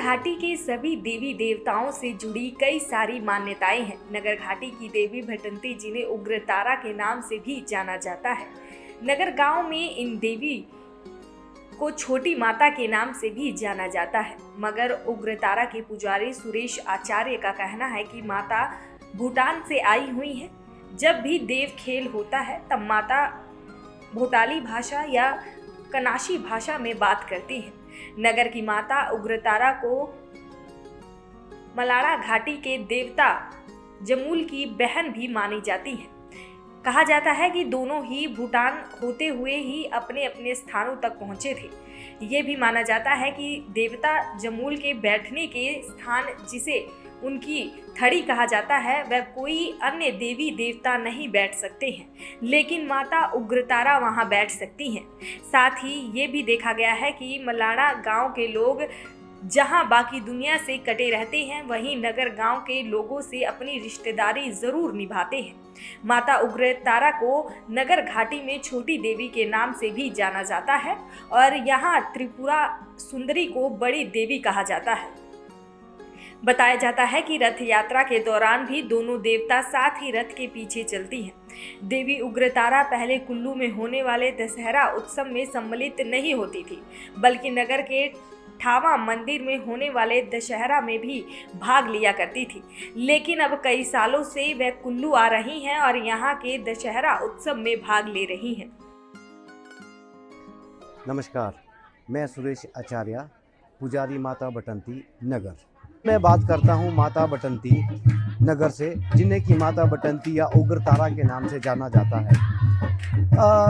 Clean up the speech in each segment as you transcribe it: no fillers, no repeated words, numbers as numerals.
घाटी के सभी देवी देवताओं से जुड़ी कई सारी मान्यताएं हैं। नगर घाटी की देवी भटंती जिन्हें उग्रतारा के नाम से भी जाना जाता है। नगर गांव में इन देवी को छोटी माता के नाम से भी जाना जाता है। मगर उग्रतारा के पुजारी सुरेश आचार्य का कहना है कि माता भूटान से आई हुई है। जब भी देव खेल होता है तब माता भूटाली भाषा या कनाशी भाषा में बात करती है। नगर की माता उग्रतारा को मलाड़ा घाटी के देवता जमूल की बहन भी मानी जाती है। कहा जाता है कि दोनों ही भूटान होते हुए ही अपने अपने स्थानों तक पहुंचे थे। ये भी माना जाता है कि देवता जमूल के बैठने के स्थान, जिसे उनकी थड़ी कहा जाता है, वह कोई अन्य देवी देवता नहीं बैठ सकते हैं, लेकिन माता उग्रतारा वहां बैठ सकती हैं। साथ ही ये भी देखा गया है कि मलाड़ा गांव के लोग जहां बाकी दुनिया से कटे रहते हैं, वहीं नगर गांव के लोगों से अपनी रिश्तेदारी जरूर निभाते हैं। माता उग्रतारा को नगर घाटी में छोटी देवी के नाम से भी जाना जाता है और यहाँ त्रिपुरा सुंदरी को बड़ी देवी कहा जाता है। बताया जाता है कि रथ यात्रा के दौरान भी दोनों देवता साथ ही रथ के पीछे चलती हैं। देवी उग्रतारा पहले कुल्लू में होने वाले दशहरा उत्सव में सम्मिलित नहीं होती थी, बल्कि नगर के ठावा मंदिर में होने वाले दशहरा में भी भाग लिया करती थी। लेकिन अब कई सालों से वह कुल्लू आ रही हैं और यहाँ के दशहरा उत्सव में भाग ले रही हैं। नमस्कार, मैं सुरेश आचार्य, पुजारी माता भटंती नगर। मैं बात करता हूँ माता भटंती नगर से, जिन्हें की माता भटंती या उग्रतारा के नाम से जाना जाता है।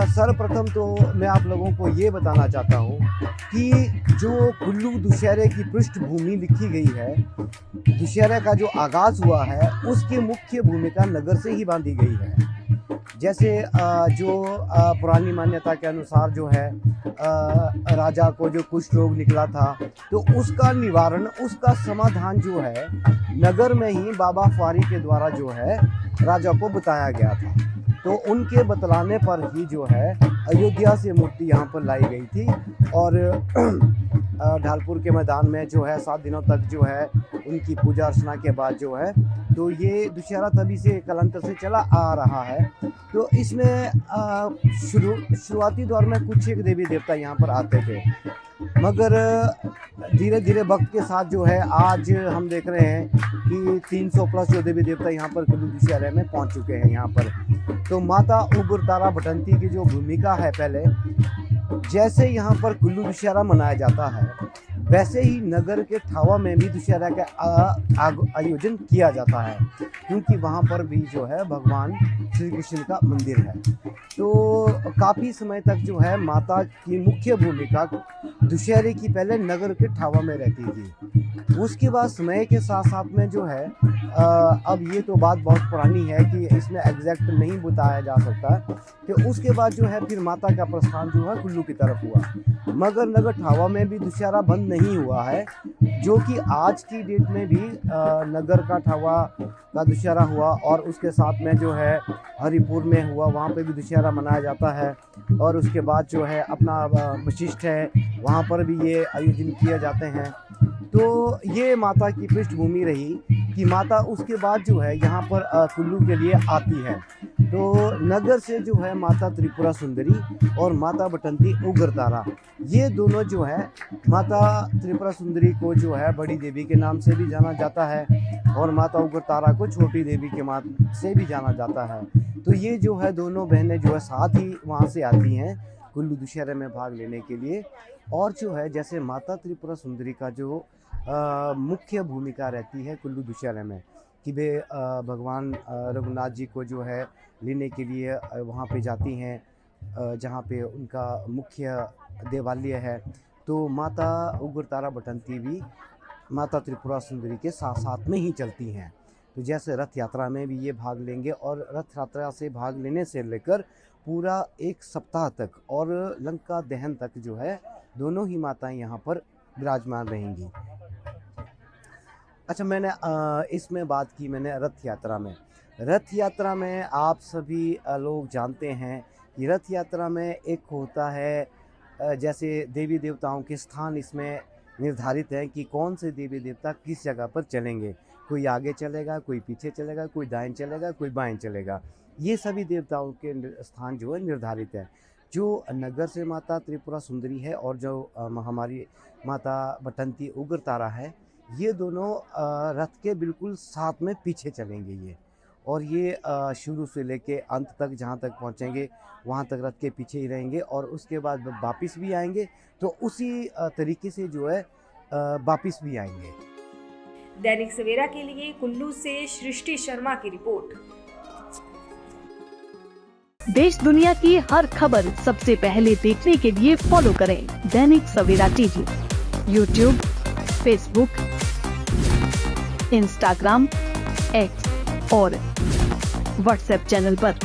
सर्वप्रथम तो मैं आप लोगों को ये बताना चाहता हूँ कि जो कुल्लू दुशहरे की पृष्ठभूमि लिखी गई है, दुशहरे का जो आगाज़ हुआ है, उसकी मुख्य भूमिका नगर से ही बांधी गई है। जैसे जो पुरानी मान्यता के अनुसार जो है राजा को जो कुष्ठ रोग निकला था, तो उसका निवारण, उसका समाधान जो है नगर में ही बाबा फारी के द्वारा जो है राजा को बताया गया था। तो उनके बतलाने पर ही जो है अयोध्या से मूर्ति यहाँ पर लाई गई थी और ढालपुर के मैदान में जो है 7 दिनों तक जो है उनकी पूजा अर्चना के बाद जो है, तो ये दुशहरा तभी से कालांतर से चला आ रहा है। तो इसमें शुरुआती दौर में कुछ एक देवी देवता यहाँ पर आते थे, मगर धीरे धीरे वक्त के साथ जो है आज हम देख रहे हैं कि 300 प्लस जो देवी देवता यहाँ पर कुल्लू दुशहरे में पहुँच चुके हैं यहाँ पर। तो माता उग्रतारा भटंती की जो भूमिका है, पहले जैसे यहाँ पर कुल्लू दुशहरा मनाया जाता है, वैसे ही नगर के ठावा में भी दुशहरा का आयोजन किया जाता है, क्योंकि वहाँ पर भी जो है भगवान श्री कृष्ण का मंदिर है। तो काफ़ी समय तक जो है माता की मुख्य भूमिका दुशहरे की पहले नगर के ठावा में रहती थी। उसके बाद समय के साथ साथ में जो है अब ये तो बात बहुत पुरानी है कि इसमें एग्जैक्ट नहीं बताया जा सकता, कि उसके बाद जो है फिर माता का प्रस्थान जो है कुल्लू की तरफ हुआ। मगर नगर ठावा में भी दुशहरा बंद नहीं हुआ है, जो कि आज की डेट में भी नगर का ठावा का दुशहरा हुआ और उसके साथ में जो है हरिपुर में हुआ, वहाँ पे भी दुशहरा मनाया जाता है। और उसके बाद जो है अपना वशिष्ठ है, वहाँ पर भी ये आयोजन किए जाते हैं। तो ये माता की पृष्ठभूमि रही कि माता उसके बाद जो है यहाँ पर कुल्लू के लिए आती है। तो नगर से जो है माता त्रिपुरा सुंदरी और माता भटंती उग्रतारा, ये दोनों जो है, माता त्रिपुरा सुंदरी को जो है बड़ी देवी के नाम से भी जाना जाता है और माता उग्रतारा को छोटी देवी के नाम से भी जाना जाता है। तो ये जो है दोनों बहनें जो है साथ ही वहाँ से आती हैं कुल्लू दुशहरे में भाग लेने के लिए। और जो है जैसे माता त्रिपुरा सुंदरी का जो मुख्य भूमिका रहती है कुल्लू दुशहरे में, कि वे भगवान रघुनाथ जी को जो है लेने के लिए वहाँ पे जाती हैं, जहाँ पे उनका मुख्य देवालय है। तो माता उग्रतारा भटंती भी माता त्रिपुरा सुंदरी के साथ साथ में ही चलती हैं। तो जैसे रथ यात्रा में भी ये भाग लेंगे और रथ यात्रा से भाग लेने से लेकर पूरा 1 सप्ताह तक और लंका दहन तक जो है दोनों ही माताएं यहाँ पर विराजमान रहेंगी। अच्छा, मैंने इसमें बात की मैंने रथ यात्रा में आप सभी लोग जानते हैं कि रथ यात्रा में एक होता है जैसे देवी देवताओं के स्थान इसमें निर्धारित हैं कि कौन से देवी देवता किस जगह पर चलेंगे। कोई आगे चलेगा, कोई पीछे चलेगा, कोई दाएं चलेगा, कोई बाएं चलेगा। ये सभी देवताओं के स्थान जो है निर्धारित है। जो नगर से माता त्रिपुरा सुंदरी है और जो हमारी माता बटंती उग्रतारा है, ये दोनों रथ के बिल्कुल साथ में पीछे चलेंगे ये। और ये शुरू से लेके अंत तक जहाँ तक पहुँचेंगे वहाँ तक रथ के पीछे ही रहेंगे और उसके बाद वापस भी आएंगे तो उसी तरीके से जो है वापस भी आएंगे। दैनिक सवेरा के लिए कुल्लू से सृष्टि शर्मा की रिपोर्ट। देश दुनिया की हर खबर सबसे पहले देखने के लिए फॉलो करें Dainik Savera TV, YouTube, Facebook, Instagram, X और व्हाट्सएप चैनल पर।